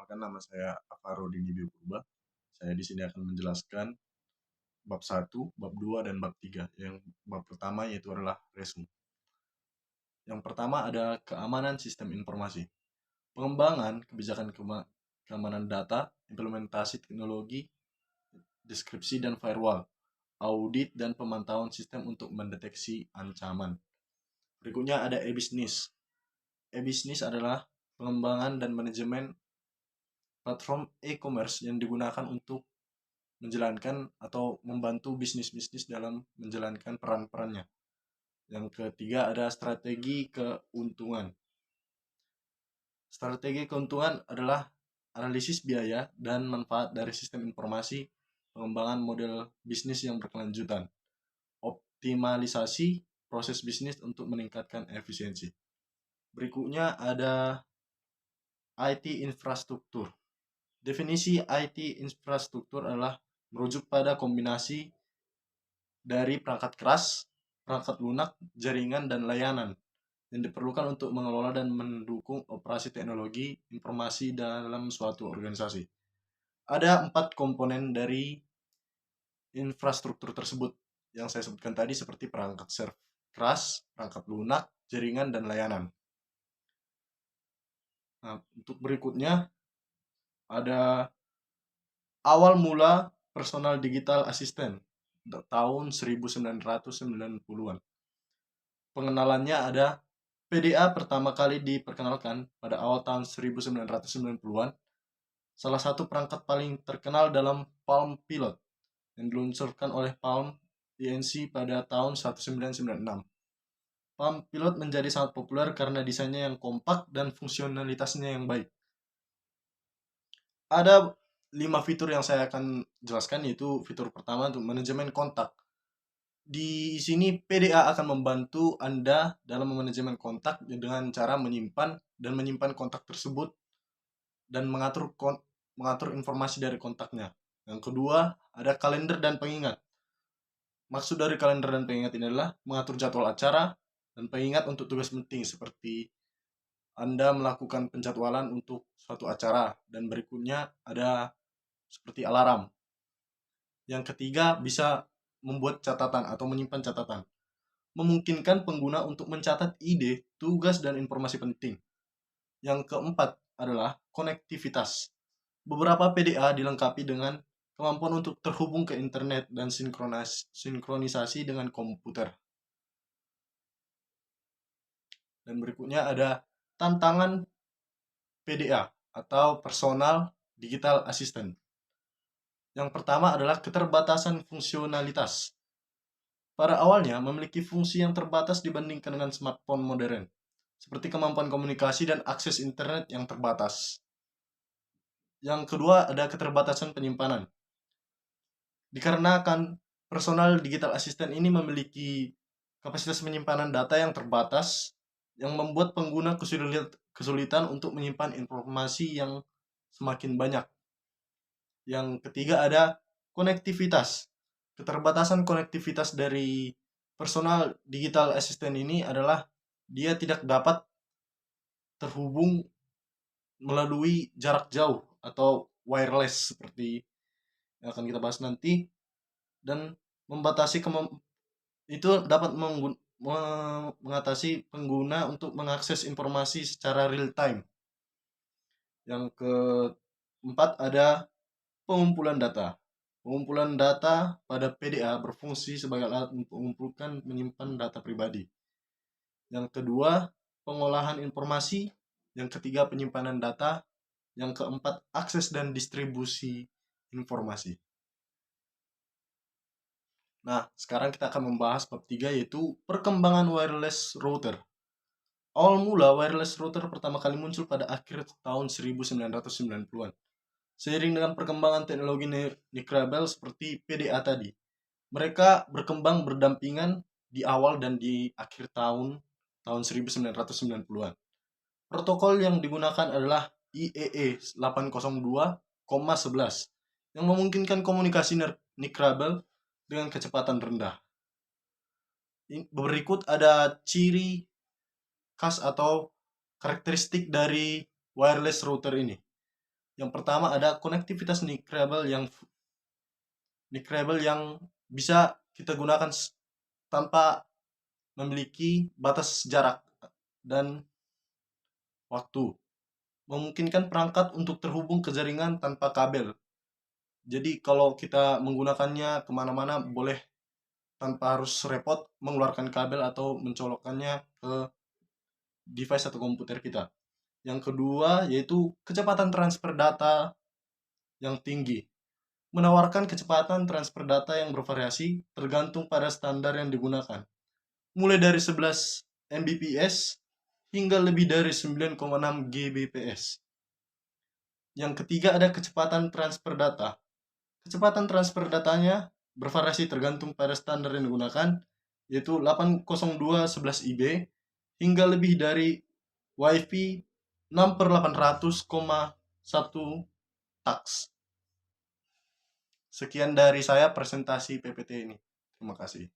Perkenalkan, nama saya Afarudin Ibnu Purba. Saya di sini akan menjelaskan bab 1, bab 2, dan bab 3. Yang bab pertama yaitu adalah resume. Yang pertama ada keamanan sistem informasi. Pengembangan kebijakan keamanan data, implementasi teknologi, deskripsi dan firewall, audit dan pemantauan sistem untuk mendeteksi ancaman. Berikutnya ada e-business. E-business adalah pengembangan dan manajemen platform e-commerce yang digunakan untuk menjalankan atau membantu bisnis-bisnis dalam menjalankan peran-perannya. Yang ketiga ada strategi keuntungan. Strategi keuntungan adalah analisis biaya dan manfaat dari sistem informasi, pengembangan model bisnis yang berkelanjutan, optimalisasi proses bisnis untuk meningkatkan efisiensi. Berikutnya ada IT infrastruktur. Definisi IT infrastruktur adalah merujuk pada kombinasi dari perangkat keras, perangkat lunak, jaringan, dan layanan yang diperlukan untuk mengelola dan mendukung operasi teknologi informasi dalam suatu organisasi. Ada 4 komponen dari infrastruktur tersebut yang saya sebutkan tadi seperti perangkat keras, perangkat lunak, jaringan, dan layanan. Nah, untuk berikutnya ada awal mula personal digital assistant tahun 1990-an. Pengenalannya ada PDA pertama kali diperkenalkan pada awal tahun 1990-an. Salah satu perangkat paling terkenal dalam Palm Pilot yang diluncurkan oleh Palm Inc. pada tahun 1996. Palm Pilot menjadi sangat populer karena desainnya yang kompak dan fungsionalitasnya yang baik. Ada 5 fitur yang saya akan jelaskan, yaitu fitur pertama untuk manajemen kontak. Di sini PDA akan membantu Anda dalam manajemen kontak dengan cara menyimpan kontak tersebut dan mengatur informasi dari kontaknya. Yang kedua, ada kalender dan pengingat. Maksud dari kalender dan pengingat ini adalah mengatur jadwal acara dan pengingat untuk tugas penting seperti Anda melakukan penjadwalan untuk suatu acara, dan berikutnya ada seperti alarm. Yang ketiga, bisa membuat catatan atau menyimpan catatan. Memungkinkan pengguna untuk mencatat ide, tugas, dan informasi penting. Yang keempat adalah konektivitas. Beberapa PDA dilengkapi dengan kemampuan untuk terhubung ke internet dan sinkronisasi dengan komputer. Dan berikutnya ada tantangan PDA atau Personal Digital Assistant. Yang pertama adalah keterbatasan fungsionalitas. Pada awalnya memiliki fungsi yang terbatas dibandingkan dengan smartphone modern, seperti kemampuan komunikasi dan akses internet yang terbatas. Yang kedua ada keterbatasan penyimpanan. Dikarenakan personal digital assistant ini memiliki kapasitas penyimpanan data yang terbatas, yang membuat pengguna kesulitan untuk menyimpan informasi yang semakin banyak. Yang ketiga ada konektivitas. Keterbatasan konektivitas dari personal digital assistant ini adalah dia tidak dapat terhubung melalui jarak jauh atau wireless seperti yang akan kita bahas nanti, dan membatasi itu dapat mengatasi pengguna untuk mengakses informasi secara real time. Yang keempat ada pengumpulan data. Pengumpulan data pada PDA berfungsi sebagai alat untuk mengumpulkan menyimpan data pribadi. Yang kedua, pengolahan informasi. Yang ketiga, penyimpanan data. Yang keempat, akses dan distribusi informasi. Nah, sekarang kita akan membahas bab 3, yaitu perkembangan wireless router. Awal mula wireless router pertama kali muncul pada akhir tahun 1990-an. Seiring dengan perkembangan teknologi nirkabel seperti PDA tadi, mereka berkembang berdampingan di awal dan di akhir tahun 1990-an. Protokol yang digunakan adalah IEE 802,11 yang memungkinkan komunikasi nirkabel dengan kecepatan rendah. Berikut ada ciri khas atau karakteristik dari wireless router ini. Yang pertama ada konektivitas Negrable yang bisa kita gunakan tanpa memiliki batas jarak dan waktu. Memungkinkan perangkat untuk terhubung ke jaringan tanpa kabel. Jadi kalau kita menggunakannya kemana-mana boleh tanpa harus repot mengeluarkan kabel atau mencolokkannya ke device atau komputer kita. Yang kedua yaitu kecepatan transfer data yang tinggi. Menawarkan kecepatan transfer data yang bervariasi tergantung pada standar yang digunakan. Mulai dari 11 Mbps hingga lebih dari 9,6 Gbps. Yang ketiga ada kecepatan transfer data. Kecepatan transfer datanya bervariasi tergantung pada standar yang digunakan, yaitu 802.11 IB hingga lebih dari WiFi 6/800,1 tax. Sekian dari saya presentasi PPT ini. Terima kasih.